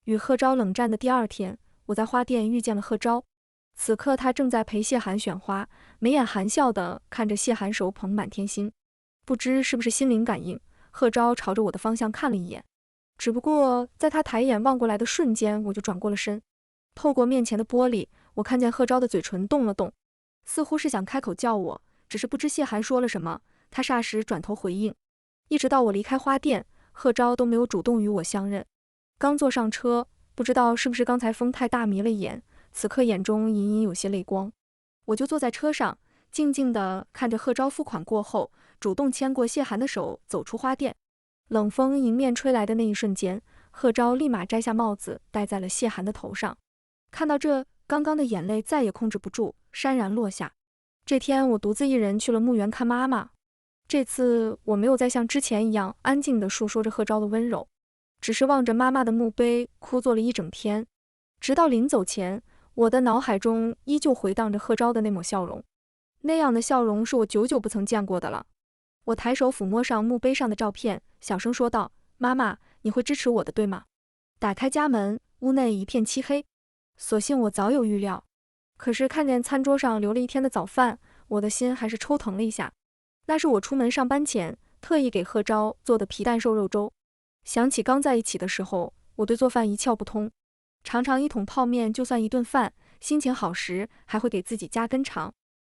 与贺昭冷战的第二天，我在花店遇见了贺昭。此刻他正在陪谢涵选花，眉眼含笑地看着谢涵手捧满天星。不知是不是心灵感应，贺昭朝着我的方向看了一眼。只不过在他抬眼望过来的瞬间，我就转过了身。透过面前的玻璃，我看见贺昭的嘴唇动了动，似乎是想开口叫我，只是不知谢涵说了什么。他霎时转头回应。一直到我离开花店，贺昭都没有主动与我相认。刚坐上车，不知道是不是刚才风太大迷了眼，此刻眼中隐隐有些泪光。我就坐在车上，静静地看着贺昭付款过后，主动牵过谢涵的手走出花店。冷风迎面吹来的那一瞬间，贺昭立马摘下帽子戴在了谢涵的头上。看到这，刚刚的眼泪再也控制不住，潸然落下。这天我独自一人去了墓园看妈妈。这次我没有再像之前一样安静地述说着贺昭的温柔，只是望着妈妈的墓碑哭坐了一整天。直到临走前，我的脑海中依旧回荡着贺昭的那抹笑容，那样的笑容是我久久不曾见过的了。我抬手抚摸上墓碑上的照片，小声说道：“妈妈，你会支持我的，对吗？”打开家门，屋内一片漆黑。所幸我早有预料，可是看见餐桌上留了一天的早饭，我的心还是抽疼了一下。那是我出门上班前特意给贺昭做的皮蛋瘦肉粥。想起刚在一起的时候，我对做饭一窍不通，常常一桶泡面就算一顿饭，心情好时还会给自己加根肠。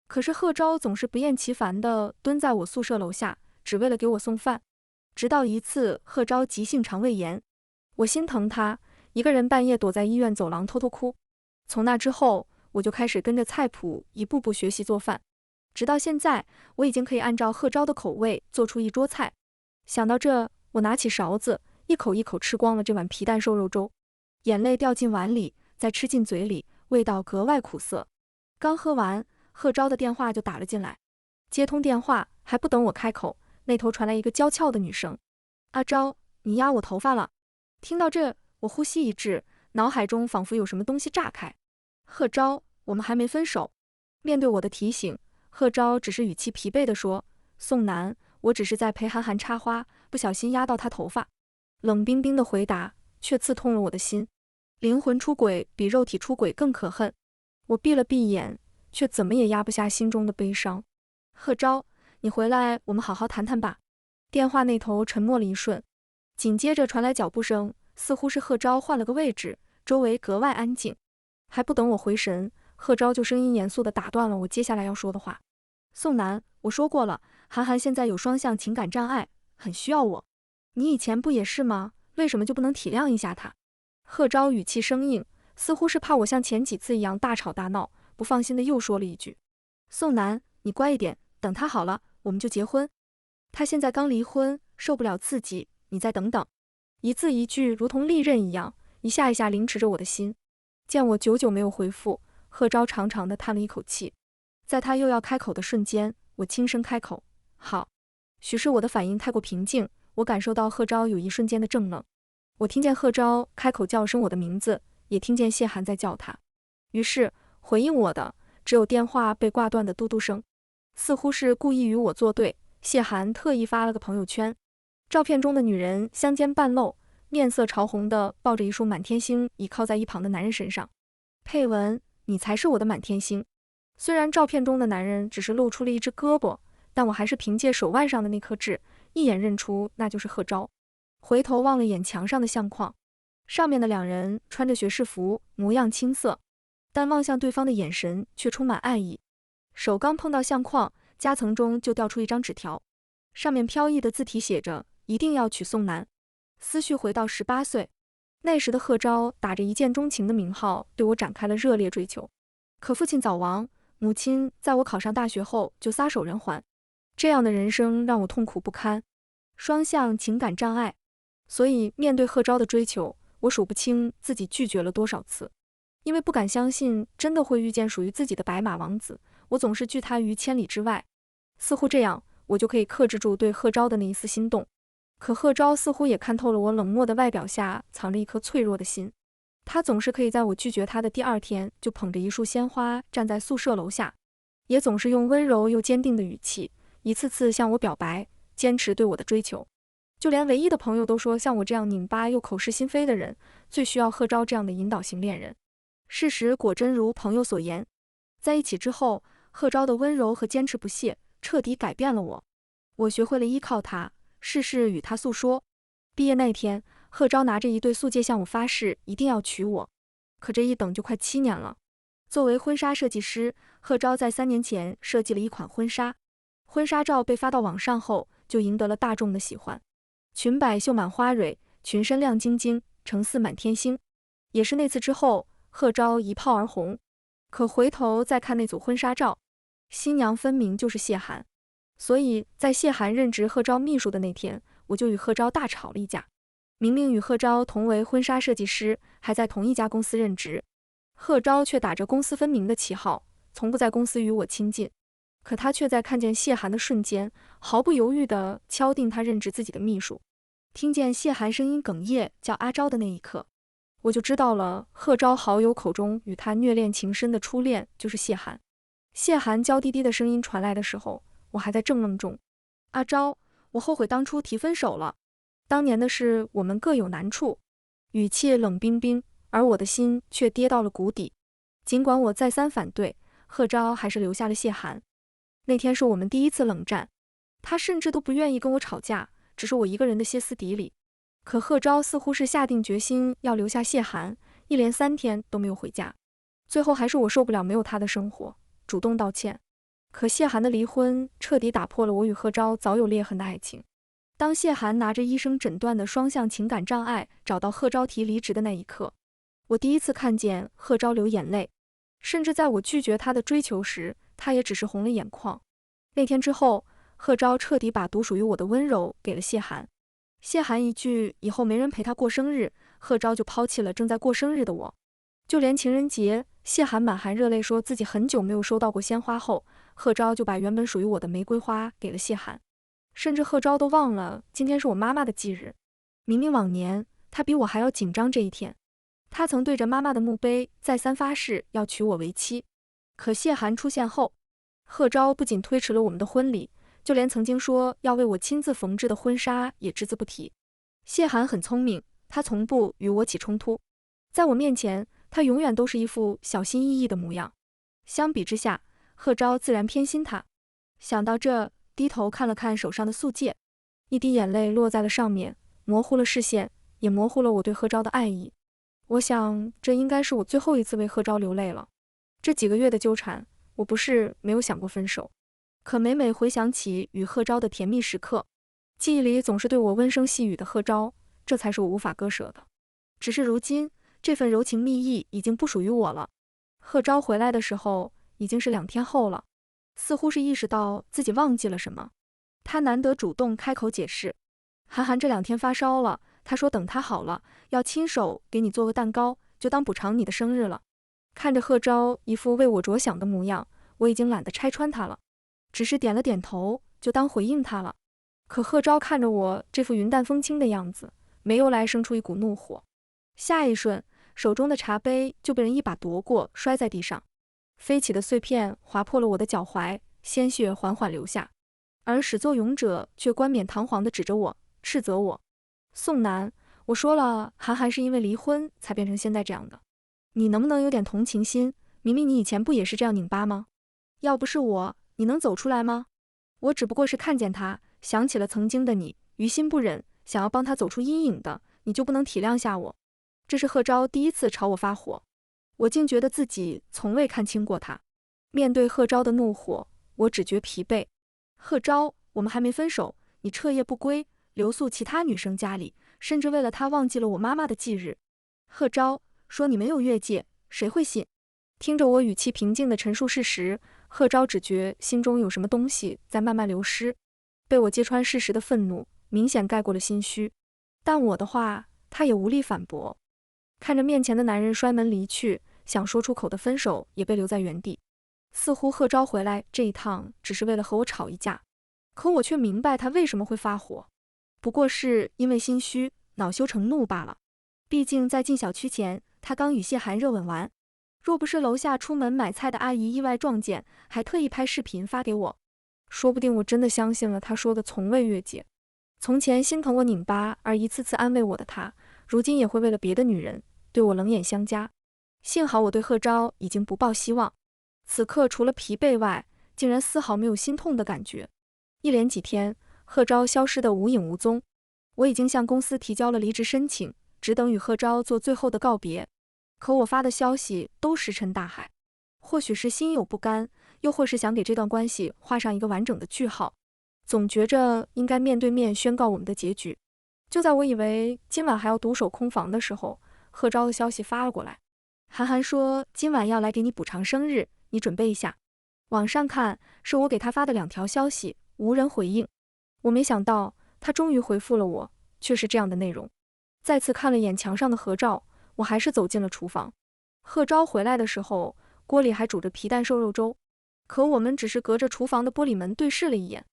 可是贺昭总是不厌其烦地蹲在我宿舍楼下，只为了给我送饭。直到一次贺昭急性肠胃炎，我心疼他，一个人半夜躲在医院走廊偷偷哭。从那之后，我就开始跟着菜谱一步步学习做饭，直到现在，我已经可以按照贺昭的口味做出一桌菜。想到这，我拿起勺子，一口一口吃光了这碗皮蛋瘦肉粥，眼泪掉进碗里，再吃进嘴里，味道格外苦涩。刚喝完，贺昭的电话就打了进来。接通电话，还不等我开口，那头传来一个娇俏的女声：“阿昭，你压我头发了。”听到这，我呼吸一滞，脑海中仿佛有什么东西炸开。贺昭，我们还没分手。面对我的提醒，贺昭只是语气疲惫地说：“宋楠，我只是在陪韩寒插花，不小心压到他头发。”冷冰冰的回答却刺痛了我的心。灵魂出轨比肉体出轨更可恨。我闭了闭眼，却怎么也压不下心中的悲伤。贺昭，你回来，我们好好谈谈吧。电话那头沉默了一瞬，紧接着传来脚步声，似乎是贺昭换了个位置，周围格外安静。还不等我回神，贺昭就声音严肃地打断了我接下来要说的话。宋楠，我说过了，韩寒现在有双向情感障碍，很需要我。你以前不也是吗？为什么就不能体谅一下他？贺昭语气生硬，似乎是怕我像前几次一样大吵大闹，不放心的又说了一句：“宋楠，你乖一点，等他好了，我们就结婚。他现在刚离婚，受不了刺激，你再等等。”一字一句如同利刃一样，一下一下凌迟着我的心。见我久久没有回复，贺昭长长的叹了一口气。在他又要开口的瞬间，我轻声开口：“好。”许是我的反应太过平静，我感受到贺昭有一瞬间的怔愣。我听见贺昭开口叫声我的名字，也听见谢涵在叫他。于是回应我的只有电话被挂断的嘟嘟声。似乎是故意与我作对，谢涵特意发了个朋友圈，照片中的女人香肩半露，面色潮红的抱着一束满天星倚靠在一旁的男人身上，配文：“你才是我的满天星。”虽然照片中的男人只是露出了一只胳膊，但我还是凭借手腕上的那颗痣，一眼认出那就是贺昭。回头望了眼墙上的相框，上面的两人穿着学士服，模样青涩，但望向对方的眼神却充满爱意。手刚碰到相框，夹层中就掉出一张纸条，上面飘逸的字体写着：“一定要娶宋楠。”思绪回到18岁，那时的贺昭打着一见钟情的名号对我展开了热烈追求。可父亲早亡，母亲在我考上大学后就撒手人寰，这样的人生让我痛苦不堪。双向情感障碍，所以面对贺昭的追求，我数不清自己拒绝了多少次。因为不敢相信真的会遇见属于自己的白马王子，我总是拒他于千里之外。似乎这样，我就可以克制住对贺昭的那一丝心动。可贺昭似乎也看透了我冷漠的外表下藏着一颗脆弱的心。他总是可以在我拒绝他的第二天就捧着一束鲜花站在宿舍楼下，也总是用温柔又坚定的语气一次次向我表白，坚持对我的追求。就连唯一的朋友都说，像我这样拧巴又口是心非的人，最需要贺昭这样的引导型恋人。事实果真如朋友所言，在一起之后，贺昭的温柔和坚持不懈彻底改变了我。我学会了依靠他，事事与他诉说。毕业那天，贺昭拿着一对素戒向我发誓，一定要娶我。可这一等就快7年了。作为婚纱设计师，贺昭在3年前设计了一款婚纱。婚纱照被发到网上后，就赢得了大众的喜欢。裙摆绣满花蕊，裙身亮晶晶，呈似满天星。也是那次之后，贺昭一炮而红。可回头再看那组婚纱照，新娘分明就是谢涵。所以在谢涵任职贺昭秘书的那天，我就与贺昭大吵了一架。明明与贺昭同为婚纱设计师，还在同一家公司任职，贺昭却打着公私分明的旗号，从不在公司与我亲近。可他却在看见谢涵的瞬间，毫不犹豫地敲定他任职自己的秘书。听见谢涵声音哽咽叫阿昭的那一刻，我就知道了，贺昭好友口中与他虐恋情深的初恋就是谢涵。谢涵娇滴滴的声音传来的时候，我还在怔愣中。阿昭，我后悔当初提分手了。当年的事我们各有难处。语气冷冰冰，而我的心却跌到了谷底。尽管我再三反对，贺昭还是留下了谢涵。那天是我们第一次冷战，他甚至都不愿意跟我吵架，只是我一个人的歇斯底里。可贺昭似乎是下定决心要留下谢涵，一连3天都没有回家。最后还是我受不了没有他的生活，主动道歉。可谢涵的离婚彻底打破了我与贺昭早有裂痕的爱情。当谢涵拿着医生诊断的双向情感障碍找到贺昭提离职的那一刻，我第一次看见贺昭流眼泪，甚至在我拒绝他的追求时，他也只是红了眼眶。那天之后，贺昭彻底把独属于我的温柔给了谢涵。谢涵一句以后没人陪他过生日，贺昭就抛弃了正在过生日的我。就连情人节，谢涵满含热泪说自己很久没有收到过鲜花后，贺昭就把原本属于我的玫瑰花给了谢涵。甚至贺昭都忘了今天是我妈妈的忌日。明明往年他比我还要紧张这一天，他曾对着妈妈的墓碑再三发誓要娶我为妻。可谢涵出现后，贺昭不仅推迟了我们的婚礼，就连曾经说要为我亲自缝制的婚纱也只字不提。谢涵很聪明，他从不与我起冲突，在我面前他永远都是一副小心翼翼的模样。相比之下，贺昭自然偏心他。想到这，低头看了看手上的素戒，一滴眼泪落在了上面，模糊了视线，也模糊了我对贺昭的爱意。我想这应该是我最后一次为贺昭流泪了。这几个月的纠缠，我不是没有想过分手，可每每回想起与贺昭的甜蜜时刻，记忆里总是对我温声细语的贺昭，这才是我无法割舍的。只是如今，这份柔情蜜意已经不属于我了。贺昭回来的时候，已经是2天后了。似乎是意识到自己忘记了什么，他难得主动开口解释。涵涵这2天发烧了，他说等他好了，要亲手给你做个蛋糕，就当补偿你的生日了。看着贺昭一副为我着想的模样，我已经懒得拆穿他了，只是点了点头，就当回应他了。可贺昭看着我这副云淡风轻的样子，没由来生出一股怒火。下一瞬，手中的茶杯就被人一把夺过，摔在地上。飞起的碎片划破了我的脚踝，鲜血缓缓流下，而始作俑者却冠冕堂皇地指着我，斥责我：宋楠，我说了，涵涵是因为离婚才变成现在这样的，你能不能有点同情心？明明你以前不也是这样拧巴吗？要不是我，你能走出来吗？我只不过是看见他，想起了曾经的你，于心不忍，想要帮他走出阴影的，你就不能体谅下我？这是贺昭第一次朝我发火，我竟觉得自己从未看清过他。面对贺昭的怒火，我只觉疲惫。贺昭，我们还没分手，你彻夜不归，留宿其他女生家里，甚至为了她忘记了我妈妈的忌日。贺昭说你没有越界，谁会信？听着我语气平静地陈述事实，贺昭只觉心中有什么东西在慢慢流失。被我揭穿事实的愤怒明显盖过了心虚，但我的话他也无力反驳。看着面前的男人摔门离去，想说出口的分手也被留在原地。似乎贺昭回来这一趟只是为了和我吵一架，可我却明白他为什么会发火，不过是因为心虚，恼羞成怒罢了。毕竟在进小区前，他刚与谢涵热吻完，若不是楼下出门买菜的阿姨意外撞见，还特意拍视频发给我，说不定我真的相信了他说的从未越界。从前心疼我拧巴而一次次安慰我的他，如今也会为了别的女人对我冷眼相加。幸好我对贺昭已经不抱希望，此刻除了疲惫外，竟然丝毫没有心痛的感觉。一连几天，贺昭消失得无影无踪。我已经向公司提交了离职申请，只等与贺昭做最后的告别。可我发的消息都石沉大海，或许是心有不甘，又或是想给这段关系画上一个完整的句号。总觉着应该面对面宣告我们的结局。就在我以为今晚还要独守空房的时候，贺昭的消息发了过来，韩寒说今晚要来给你补偿生日，你准备一下。网上看是我给他发的2条消息，无人回应。我没想到他终于回复了我，却是这样的内容。再次看了眼墙上的合照，我还是走进了厨房。贺昭回来的时候，锅里还煮着皮蛋瘦肉粥，可我们只是隔着厨房的玻璃门对视了一眼。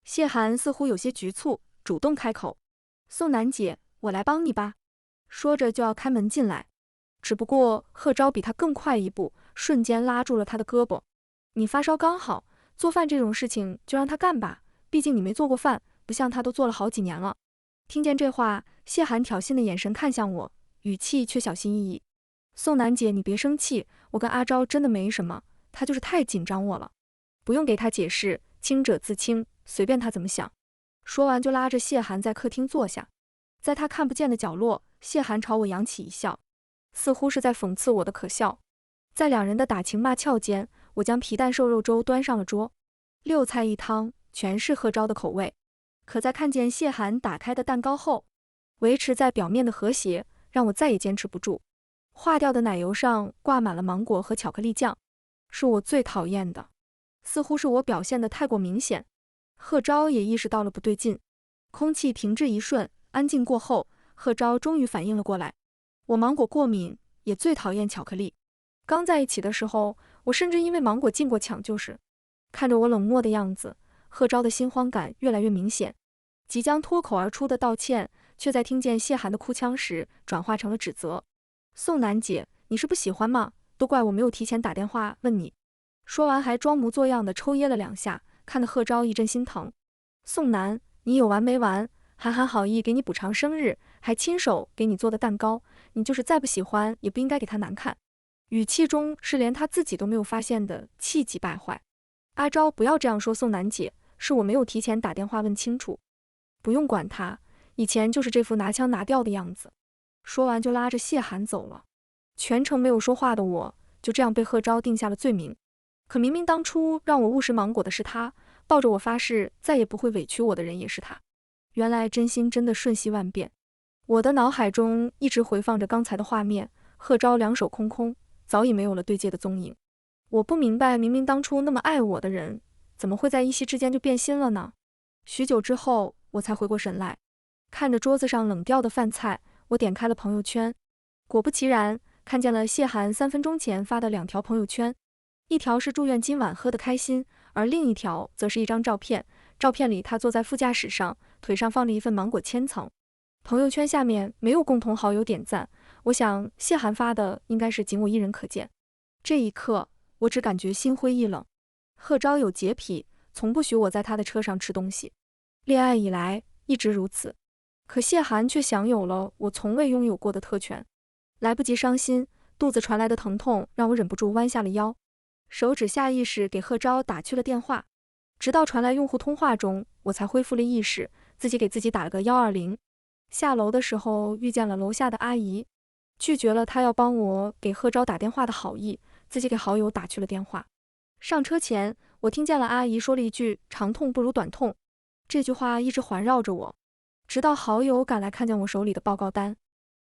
谢寒似乎有些局促，主动开口：宋楠姐，我来帮你吧。说着就要开门进来，只不过贺昭比他更快一步，瞬间拉住了他的胳膊。你发烧刚好，做饭这种事情就让他干吧，毕竟你没做过饭，不像他都做了好几年了。听见这话，谢寒挑衅的眼神看向我，语气却小心翼翼。宋楠姐，你别生气，我跟阿昭真的没什么，他就是太紧张我了，不用给他解释，清者自清，随便他怎么想。说完就拉着谢寒在客厅坐下，在他看不见的角落，谢寒朝我扬起一笑，似乎是在讽刺我的可笑。在两人的打情骂俏间，我将皮蛋瘦肉粥端上了桌，6菜1汤，全是贺昭的口味。可在看见谢寒打开的蛋糕后，维持在表面的和谐让我再也坚持不住。化掉的奶油上挂满了芒果和巧克力酱，是我最讨厌的。似乎是我表现得太过明显，贺昭也意识到了不对劲。空气停滞一瞬，安静过后，贺昭终于反应了过来。我芒果过敏，也最讨厌巧克力。刚在一起的时候，我甚至因为芒果进过抢救室。看着我冷漠的样子，贺昭的心慌感越来越明显。即将脱口而出的道歉，却在听见谢寒的哭腔时转化成了指责。宋楠姐，你是不喜欢吗？都怪我没有提前打电话问你。说完还装模作样的抽噎了2下，看得贺昭一阵心疼。宋楠，你有完没完？韩寒好意给你补偿生日，还亲手给你做的蛋糕，你就是再不喜欢也不应该给他难看。语气中是连他自己都没有发现的气急败坏。阿昭，不要这样说宋楠姐，是我没有提前打电话问清楚。不用管他，以前就是这副拿腔拿调的样子。说完就拉着谢寒走了。全程没有说话的我，就这样被贺昭定下了罪名。可明明当初让我误食芒果的是他，抱着我发誓再也不会委屈我的人也是他。原来真心真的瞬息万变。我的脑海中一直回放着刚才的画面，贺昭两手空空，早已没有了对戒的踪影。我不明白，明明当初那么爱我的人，怎么会在一夕之间就变心了呢？许久之后，我才回过神来，看着桌子上冷掉的饭菜，我点开了朋友圈。果不其然，看见了谢寒3分钟前发的2条朋友圈，一条是祝愿今晚喝得开心，而另一条则是一张照片，照片里他坐在副驾驶上，腿上放着一份芒果千层。朋友圈下面没有共同好友点赞，我想谢寒发的应该是仅我一人可见。这一刻，我只感觉心灰意冷。贺昭有洁癖，从不许我在他的车上吃东西，恋爱以来一直如此。可谢寒却享有了我从未拥有过的特权。来不及伤心，肚子传来的疼痛让我忍不住弯下了腰，手指下意识给贺昭打去了电话。直到传来用户通话中，我才恢复了意识，自己给自己打了个120。下楼的时候遇见了楼下的阿姨，拒绝了她要帮我给贺昭打电话的好意，自己给好友打去了电话。上车前，我听见了阿姨说了一句长痛不如短痛，这句话一直环绕着我，直到好友赶来看见我手里的报告单，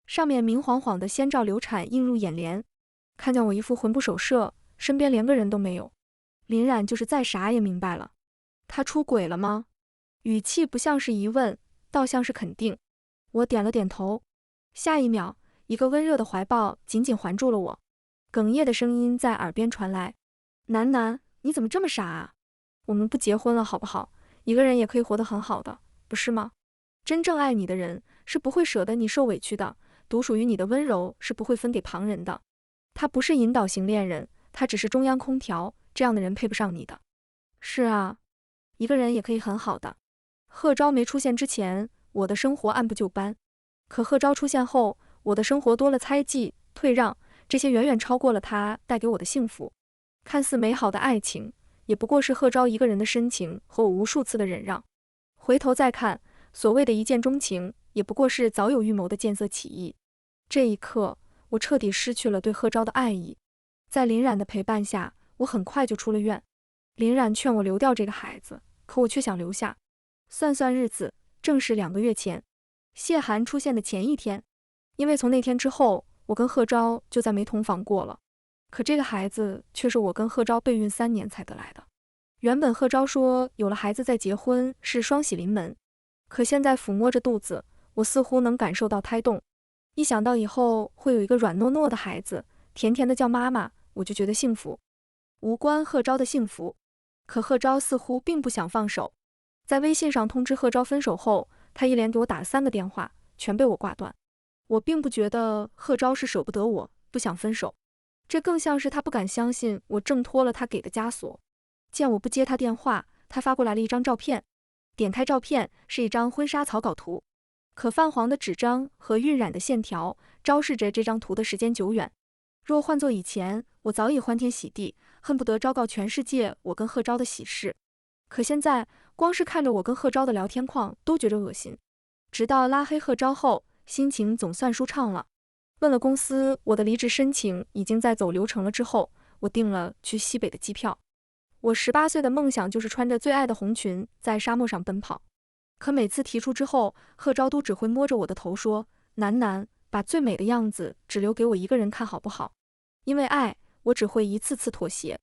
上面明晃晃的先兆流产映入眼帘，看见我一副魂不守舍，身边连个人都没有，林冉就是再傻也明白了。他出轨了吗？语气不像是疑问，倒像是肯定。我点了点头，下一秒，一个温热的怀抱紧紧环住了我，哽咽的声音在耳边传来：楠楠，你怎么这么傻啊？我们不结婚了好不好？一个人也可以活得很好的，不是吗？真正爱你的人是不会舍得你受委屈的，独属于你的温柔是不会分给旁人的。他不是引导型恋人，他只是中央空调，这样的人配不上你的。是啊，一个人也可以很好的。贺昭没出现之前，我的生活按部就班。可贺昭出现后，我的生活多了猜忌、退让，这些远远超过了他带给我的幸福。看似美好的爱情，也不过是贺昭一个人的深情和我无数次的忍让。回头再看，所谓的一见钟情，也不过是早有预谋的见色起意。这一刻，我彻底失去了对贺昭的爱意。在林冉的陪伴下，我很快就出了院。林冉劝我留掉这个孩子，可我却想留下。算算日子，正是2个月前，谢寒出现的前一天。因为从那天之后，我跟贺昭就再没同房过了。可这个孩子却是我跟贺昭备孕3年才得来的。原本贺昭说有了孩子再结婚是双喜临门，可现在抚摸着肚子，我似乎能感受到胎动。一想到以后会有一个软糯糯的孩子，甜甜的叫妈妈，我就觉得幸福。无关贺昭的幸福，可贺昭似乎并不想放手。在微信上通知贺昭分手后，他一连给我打了3个电话，全被我挂断。我并不觉得贺昭是舍不得我，不想分手，这更像是他不敢相信我挣脱了他给的枷锁。见我不接他电话，他发过来了一张照片，点开照片是一张婚纱草稿图，可泛黄的纸张和晕染的线条昭示着这张图的时间久远。若换作以前，我早已欢天喜地，恨不得昭告全世界我跟贺昭的喜事。可现在，光是看着我跟贺昭的聊天框都觉着恶心。直到拉黑贺昭后，心情总算舒畅了。问了公司我的离职申请已经在走流程了之后，我订了去西北的机票。我18岁的梦想就是穿着最爱的红裙在沙漠上奔跑。可每次提出之后，贺昭都只会摸着我的头说：“楠楠，把最美的样子只留给我一个人看好不好？”因为爱，我只会一次次妥协。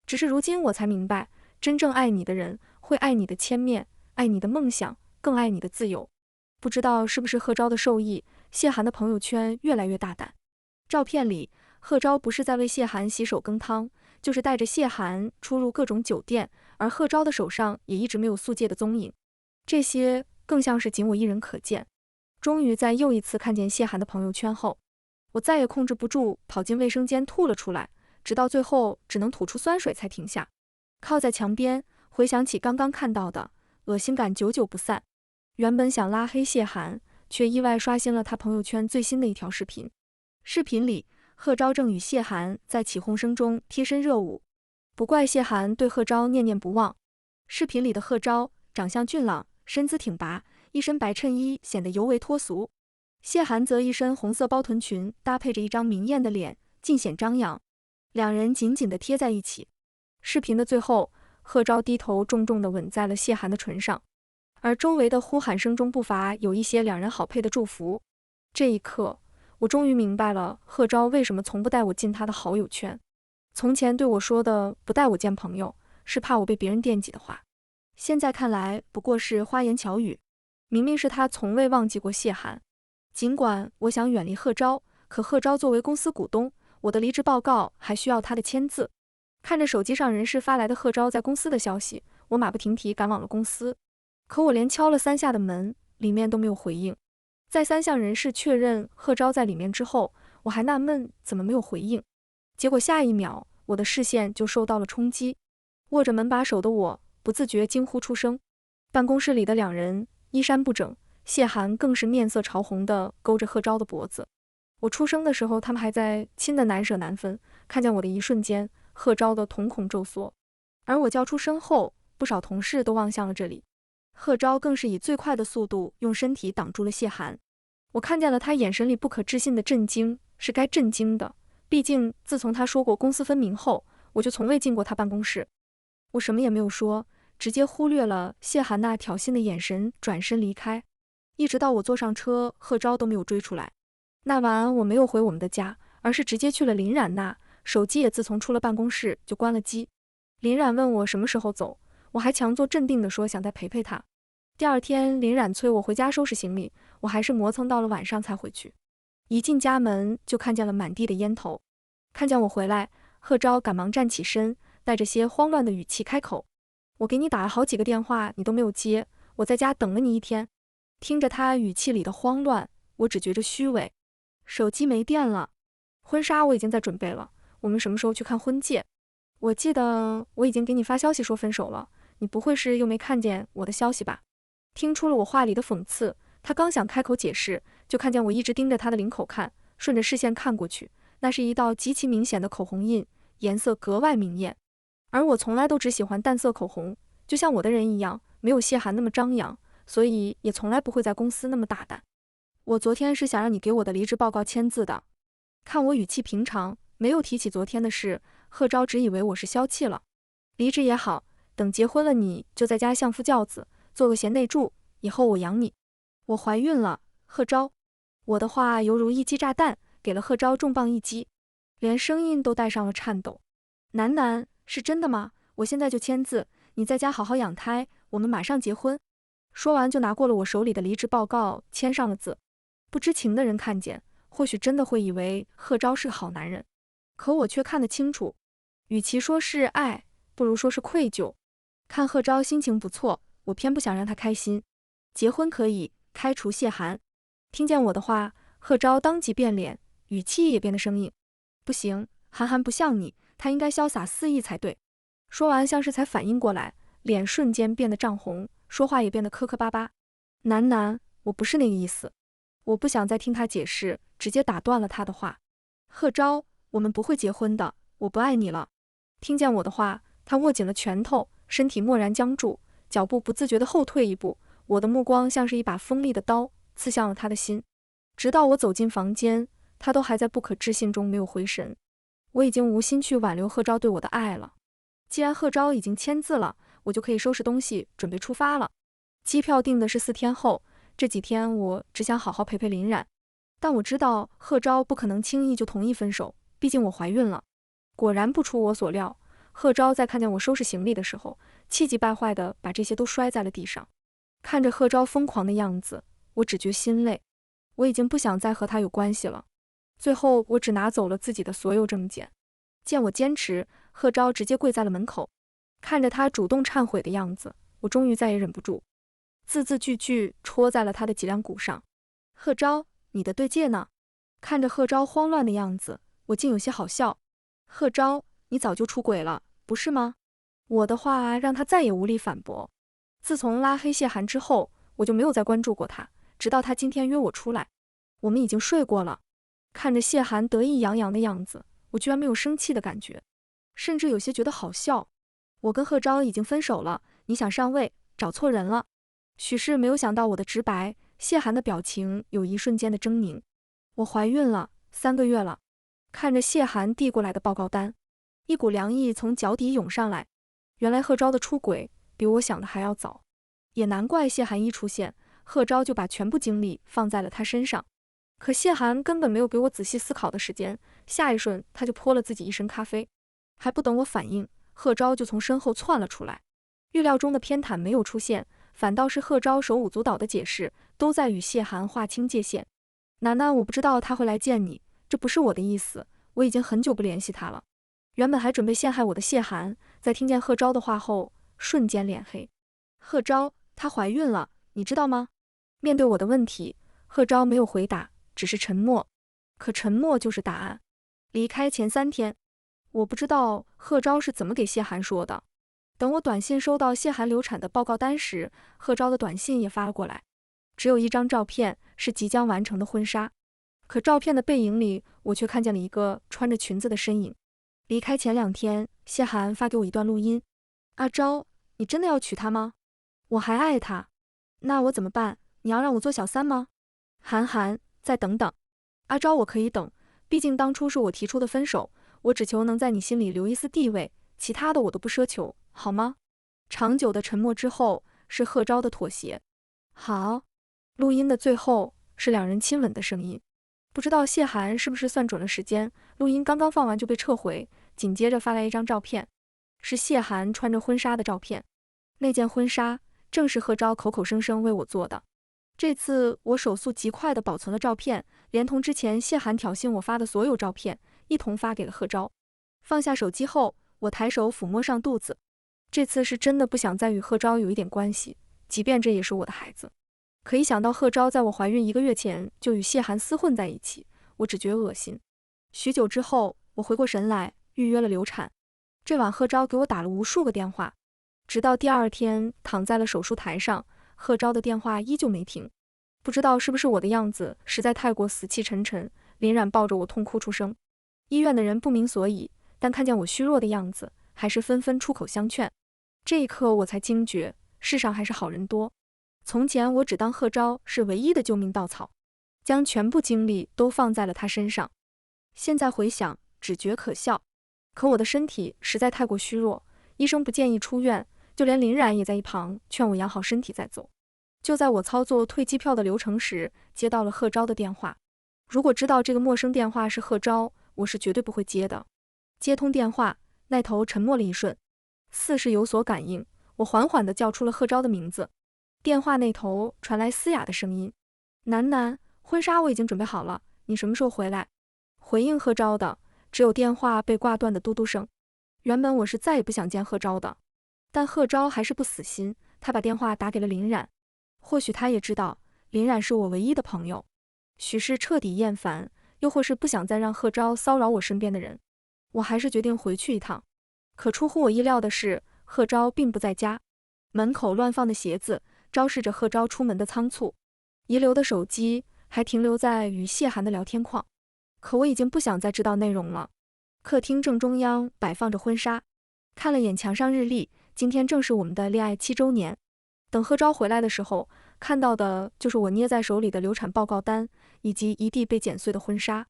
只是如今我才明白，真正爱你的人会爱你的千面，爱你的梦想，更爱你的自由。不知道是不是贺昭的授意，谢寒的朋友圈越来越大胆。照片里，贺昭不是在为谢寒洗手羹汤，就是带着谢寒出入各种酒店，而贺昭的手上也一直没有宿戒的踪影。这些更像是仅我一人可见。终于在又一次看见谢寒的朋友圈后，我再也控制不住，跑进卫生间吐了出来，直到最后只能吐出酸水才停下。靠在墙边，回想起刚刚看到的，恶心感久久不散。原本想拉黑谢寒，却意外刷新了他朋友圈最新的一条视频。视频里，贺昭正与谢寒在起哄声中贴身热舞，不怪谢寒对贺昭念念不忘。视频里的贺昭长相俊朗，身姿挺拔，一身白衬衣显得尤为脱俗。谢寒则一身红色包臀裙，搭配着一张明艳的脸，尽显张扬。两人紧紧地贴在一起。视频的最后，贺昭低头重重地吻在了谢寒的唇上，而周围的呼喊声中不乏有一些两人好配的祝福。这一刻，我终于明白了贺昭为什么从不带我进他的好友圈。从前对我说的不带我见朋友，是怕我被别人惦记的话，现在看来不过是花言巧语。明明是他从未忘记过谢寒。尽管我想远离贺昭，可贺昭作为公司股东，我的离职报告还需要他的签字。看着手机上人事发来的贺昭在公司的消息，我马不停蹄赶往了公司。可我连敲了3下的门，里面都没有回应。再三向人事确认贺昭在里面之后，我还纳闷怎么没有回应。结果下一秒，我的视线就受到了冲击。握着门把手的我不自觉惊呼出声。办公室里的两人衣衫不整，谢寒更是面色潮红地勾着贺昭的脖子。我出生的时候，他们还在亲得难舍难分，看见我的一瞬间，贺昭的瞳孔骤缩。而我叫出声后，不少同事都望向了这里。贺昭更是以最快的速度用身体挡住了谢寒。我看见了他眼神里不可置信的震惊，是该震惊的。毕竟自从他说过公私分明后，我就从未进过他办公室。我什么也没有说，直接忽略了谢寒那挑衅的眼神，转身离开。一直到我坐上车，贺昭都没有追出来。那晚我没有回我们的家，而是直接去了林冉那，手机也自从出了办公室就关了机。林冉问我什么时候走，我还强作镇定地说想再陪陪他。第二天，林冉催我回家收拾行李，我还是磨蹭到了晚上才回去。一进家门就看见了满地的烟头。看见我回来，贺昭赶忙站起身，带着些慌乱的语气开口：“我给你打了好几个电话，你都没有接，我在家等了你1天。”听着他语气里的慌乱，我只觉着虚伪。手机没电了，婚纱我已经在准备了，我们什么时候去看婚戒？我记得我已经给你发消息说分手了，你不会是又没看见我的消息吧？听出了我话里的讽刺，他刚想开口解释，就看见我一直盯着他的领口看，顺着视线看过去，那是一道极其明显的口红印，颜色格外明艳。而我从来都只喜欢淡色口红，就像我的人一样，没有谢寒那么张扬，所以也从来不会在公司那么大胆。我昨天是想让你给我的离职报告签字的。看我语气平常，没有提起昨天的事，贺昭只以为我是消气了。离职也好，等结婚了你就在家相夫教子，做个贤内助，以后我养你。我怀孕了，贺昭。我的话犹如一击炸弹，给了贺昭重磅一击，连声音都带上了颤抖。楠楠，是真的吗？我现在就签字，你在家好好养胎，我们马上结婚。说完就拿过了我手里的离职报告，签上了字。不知情的人看见，或许真的会以为贺昭是个好男人，可我却看得清楚，与其说是爱，不如说是愧疚。看贺昭心情不错，我偏不想让他开心。结婚可以，开除谢寒。听见我的话，贺昭当即变脸，语气也变得生硬。不行，韩寒不像你，他应该潇洒肆意才对。说完像是才反应过来，脸瞬间变得涨红，说话也变得磕磕巴巴。楠楠，我不是那个意思。我不想再听他解释，直接打断了他的话。贺昭，我们不会结婚的，我不爱你了。听见我的话，他握紧了拳头，身体蓦然僵住，脚步不自觉地后退一步。我的目光像是一把锋利的刀，刺向了他的心。直到我走进房间，他都还在不可置信中没有回神。我已经无心去挽留贺昭对我的爱了。既然贺昭已经签字了，我就可以收拾东西准备出发了。机票订的是4天后，这几天我只想好好陪陪林冉。但我知道贺昭不可能轻易就同意分手，毕竟我怀孕了。果然不出我所料，贺昭在看见我收拾行李的时候，气急败坏地把这些都摔在了地上。看着贺昭疯狂的样子，我只觉心累。我已经不想再和他有关系了。最后我只拿走了自己的所有证件。见我坚持，贺昭直接跪在了门口。看着他主动忏悔的样子，我终于再也忍不住，字字句句戳在了他的脊梁骨上。贺昭，你的对戒呢？看着贺昭慌乱的样子，我竟有些好笑。贺昭，你早就出轨了，不是吗？我的话让他再也无力反驳。自从拉黑谢寒之后，我就没有再关注过他，直到他今天约我出来。我们已经睡过了。看着谢寒得意洋洋的样子，我居然没有生气的感觉，甚至有些觉得好笑。我跟贺昭已经分手了，你想上位，找错人了。许是没有想到我的直白，谢寒的表情有一瞬间的狰狞。我怀孕了，3个月了。看着谢寒递过来的报告单，一股凉意从脚底涌上来。原来贺昭的出轨比我想的还要早，也难怪谢寒一出现，贺昭就把全部精力放在了他身上。可谢寒根本没有给我仔细思考的时间，下一瞬他就泼了自己一身咖啡。还不等我反应，贺昭就从身后窜了出来。预料中的偏袒没有出现，反倒是贺昭手舞足蹈的解释，都在与谢寒划清界限。楠楠，我不知道他会来见你，这不是我的意思，我已经很久不联系他了。原本还准备陷害我的谢寒，在听见贺昭的话后，瞬间脸黑。贺昭，她怀孕了，你知道吗？面对我的问题，贺昭没有回答，只是沉默。可沉默就是答案。离开前3天，我不知道贺昭是怎么给谢寒说的。等我短信收到谢寒流产的报告单时，贺昭的短信也发了过来，只有一张照片，是即将完成的婚纱。可照片的背影里，我却看见了一个穿着裙子的身影。离开前2天，谢寒发给我一段录音。阿昭，你真的要娶她吗？我还爱她。那我怎么办？你要让我做小三吗？韩寒，再等等。阿昭，我可以等，毕竟当初是我提出的分手，我只求能在你心里留一丝地位，其他的我都不奢求，好吗？长久的沉默之后，是贺昭的妥协。好。录音的最后是2人亲吻的声音。不知道谢寒是不是算准了时间，录音刚刚放完就被撤回，紧接着发来一张照片，是谢寒穿着婚纱的照片。那件婚纱正是贺昭口口声声为我做的。这次我手速极快地保存了照片，连同之前谢寒挑衅我发的所有照片一同发给了贺昭。放下手机后，我抬手抚摸上肚子，这次是真的不想再与贺昭有一点关系，即便这也是我的孩子。可一想到贺昭在我怀孕1个月前就与谢寒厮混在一起，我只觉恶心。许久之后，我回过神来，预约了流产。这晚贺昭给我打了无数个电话，直到第2天躺在了手术台上，贺昭的电话依旧没停。不知道是不是我的样子实在太过死气沉沉，林冉抱着我痛哭出声。医院的人不明所以，但看见我虚弱的样子，还是纷纷出口相劝。这一刻我才惊觉，世上还是好人多。从前我只当贺昭是唯一的救命稻草，将全部精力都放在了他身上。现在回想，只觉可笑。可我的身体实在太过虚弱，医生不建议出院，就连林冉也在一旁劝我养好身体再走。就在我操作退机票的流程时，接到了贺昭的电话。如果知道这个陌生电话是贺昭，我是绝对不会接的。接通电话，那头沉默了一瞬，似是有所感应，我缓缓地叫出了贺昭的名字。电话那头传来嘶哑的声音：楠楠，婚纱我已经准备好了，你什么时候回来？回应贺昭的只有电话被挂断的嘟嘟声。原本我是再也不想见贺昭的，但贺昭还是不死心，他把电话打给了林冉。或许他也知道林冉是我唯一的朋友，许是彻底厌烦，又或是不想再让贺昭骚扰我身边的人，我还是决定回去一趟。可出乎我意料的是，贺昭并不在家，门口乱放的鞋子昭示着贺昭出门的仓促，遗留的手机还停留在与谢涵的聊天框。可我已经不想再知道内容了。客厅正中央摆放着婚纱，看了眼墙上日历，今天正是我们的恋爱7周年。等贺昭回来的时候，看到的就是我捏在手里的流产报告单，以及一地被剪碎的婚纱。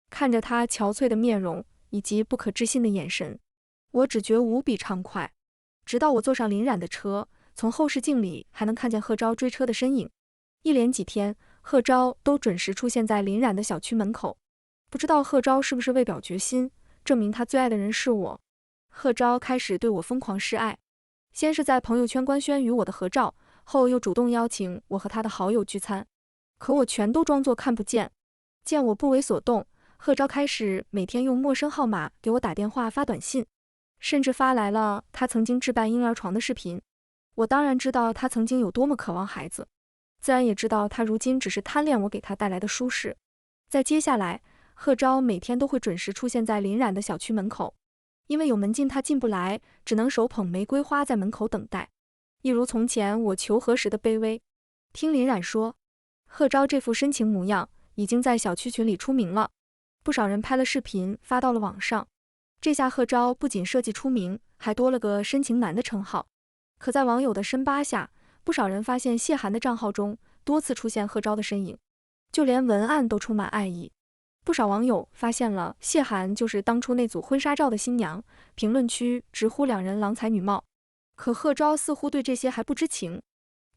看着他憔悴的面容以及不可置信的眼神，我只觉无比畅快。直到我坐上林冉的车，从后视镜里还能看见贺昭追车的身影。一连几天，贺昭都准时出现在林冉的小区门口。不知道贺昭是不是为表决心，证明他最爱的人是我，贺昭开始对我疯狂示爱。先是在朋友圈官宣与我的合照，后又主动邀请我和他的好友聚餐，可我全都装作看不见。见我不为所动，贺昭开始每天用陌生号码给我打电话发短信，甚至发来了他曾经置办婴儿床的视频。我当然知道他曾经有多么渴望孩子，自然也知道他如今只是贪恋我给他带来的舒适。在接下来，贺昭每天都会准时出现在林冉的小区门口，因为有门禁他进不来，只能手捧玫瑰花在门口等待，一如从前我求和时的卑微。听林冉说，贺昭这副深情模样已经在小区群里出名了，不少人拍了视频发到了网上。这下贺昭不仅设计出名，还多了个深情男的称号。可在网友的深扒下，不少人发现谢涵的账号中多次出现贺昭的身影，就连文案都充满爱意。不少网友发现了谢涵就是当初那组婚纱照的新娘，评论区直呼两人郎才女貌。可贺昭似乎对这些还不知情，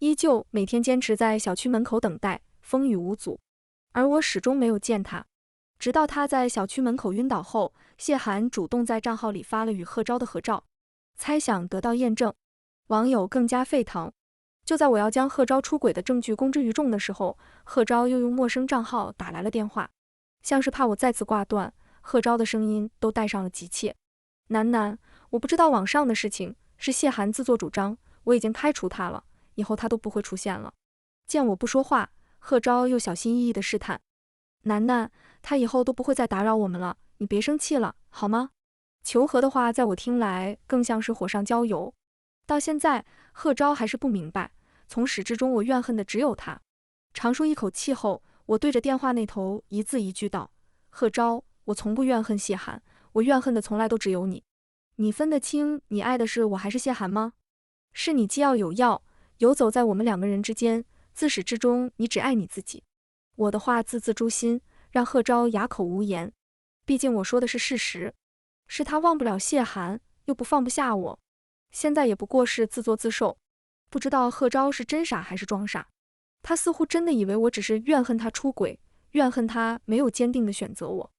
依旧每天坚持在小区门口等待，风雨无阻。而我始终没有见他，直到他在小区门口晕倒后，谢涵主动在账号里发了与贺昭的合照，猜想得到验证，网友更加沸腾。就在我要将贺昭出轨的证据公之于众的时候，贺昭又用陌生账号打来了电话。像是怕我再次挂断，贺昭的声音都带上了急切。楠楠，我不知道网上的事情，是谢涵自作主张，我已经开除他了，以后他都不会出现了。见我不说话，贺昭又小心翼翼地试探。楠楠，他以后都不会再打扰我们了，你别生气了，好吗？求和的话在我听来更像是火上浇油。到现在，贺昭还是不明白，从始至终我怨恨的只有他。长舒一口气后，我对着电话那头一字一句道：贺昭，我从不怨恨谢涵，我怨恨的从来都只有你。你分得清你爱的是我还是谢涵吗？是你既要有要，游走在我们两个人之间，自始至终你只爱你自己。我的话字字诛心，让贺昭哑口无言。毕竟我说的是事实，是他忘不了谢涵，又不放不下我，现在也不过是自作自受。不知道贺昭是真傻还是装傻，他似乎真的以为我只是怨恨他出轨，怨恨他没有坚定的选择我，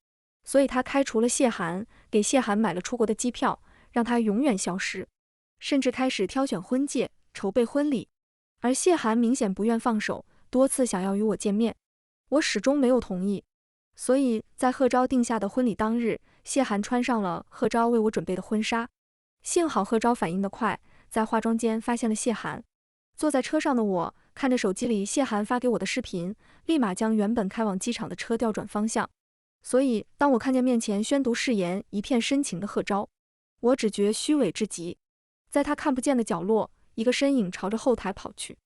所以他开除了谢涵，给谢涵买了出国的机票，让他永远消失，甚至开始挑选婚戒，筹备婚礼。而谢涵明显不愿放手，多次想要与我见面，我始终没有同意。所以在贺昭定下的婚礼当日，谢涵穿上了贺昭为我准备的婚纱。幸好贺昭反应得快，在化妆间发现了谢涵。坐在车上的我看着手机里谢涵发给我的视频，立马将原本开往机场的车调转方向。所以当我看见面前宣读誓言一片深情的贺昭，我只觉虚伪至极。在他看不见的角落，一个身影朝着后台跑去。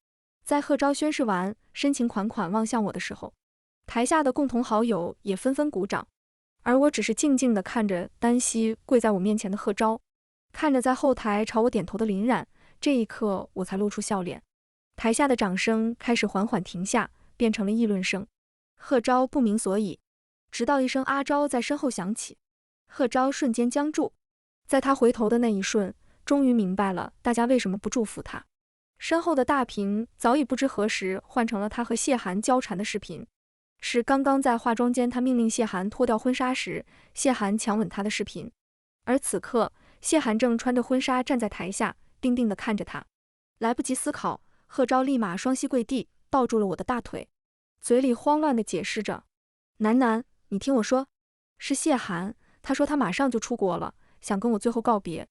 在贺昭宣誓完，深情款款望向我的时候，台下的共同好友也纷纷鼓掌，而我只是静静地看着单膝跪在我面前的贺昭，看着在后台朝我点头的林冉，这一刻我才露出笑脸。台下的掌声开始缓缓停下，变成了议论声。贺昭不明所以，直到一声阿昭在身后响起，贺昭瞬间僵住。在他回头的那一瞬，终于明白了大家为什么不祝福他。身后的大屏早已不知何时换成了他和谢涵交缠的视频，是刚刚在化妆间他命令谢涵脱掉婚纱时，谢涵强吻他的视频。而此刻，谢涵正穿着婚纱站在台下，定定地看着他。来不及思考，贺昭立马双膝跪地，抱住了我的大腿，嘴里慌乱地解释着：“楠楠，你听我说，是谢涵，他说他马上就出国了，想跟我最后告别。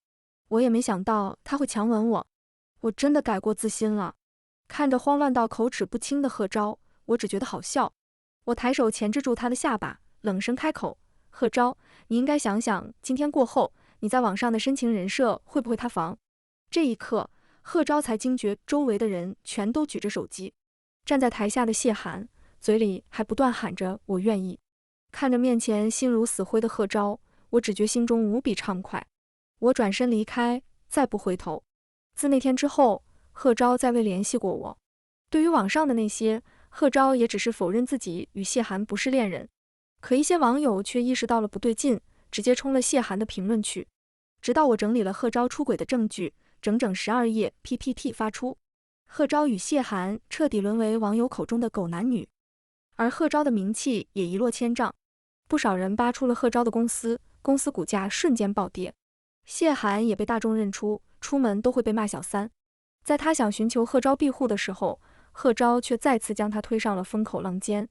我也没想到他会强吻我，我真的改过自新了。”看着慌乱到口齿不清的贺昭，我只觉得好笑。我抬手钳制住他的下巴，冷声开口：“贺昭，你应该想想，今天过后，你在网上的深情人设会不会塌房？”这一刻，贺昭才惊觉周围的人全都举着手机。站在台下的谢涵，嘴里还不断喊着“我愿意”。看着面前心如死灰的贺昭，我只觉心中无比畅快。我转身离开，再不回头。自那天之后，贺昭再未联系过我。对于网上的那些，贺昭也只是否认自己与谢涵不是恋人。可一些网友却意识到了不对劲，直接冲了谢涵的评论去。直到我整理了贺昭出轨的证据，整整12页 PPT 发出，贺昭与谢涵彻底沦为网友口中的狗男女，而贺昭的名气也一落千丈。不少人扒出了贺昭的公司股价瞬间暴跌。谢涵也被大众认出，出门都会被骂小三。在他想寻求贺昭庇护的时候，贺昭却再次将他推上了风口浪尖。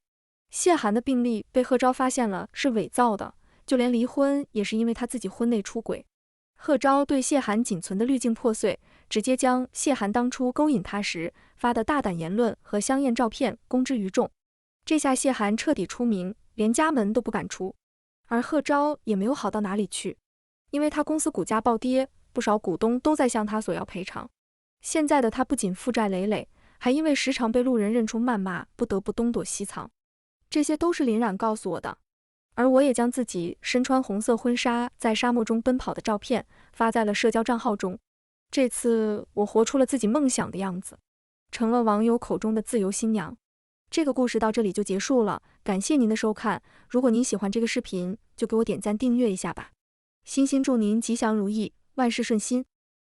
谢涵的病历被贺昭发现了是伪造的，就连离婚也是因为他自己婚内出轨。贺昭对谢涵仅存的滤镜破碎，直接将谢涵当初勾引他时发的大胆言论和香艳照片公之于众。这下谢涵彻底出名，连家门都不敢出。而贺昭也没有好到哪里去，因为他公司股价暴跌，不少股东都在向他索要赔偿。现在的他不仅负债累累，还因为时常被路人认出谩骂，不得不东躲西藏。这些都是林冉告诉我的。而我也将自己身穿红色婚纱在沙漠中奔跑的照片发在了社交账号中。这次我活出了自己梦想的样子，成了网友口中的自由新娘。这个故事到这里就结束了，感谢您的收看。如果您喜欢这个视频，就给我点赞订阅一下吧。衷心祝您吉祥如意，万事顺心。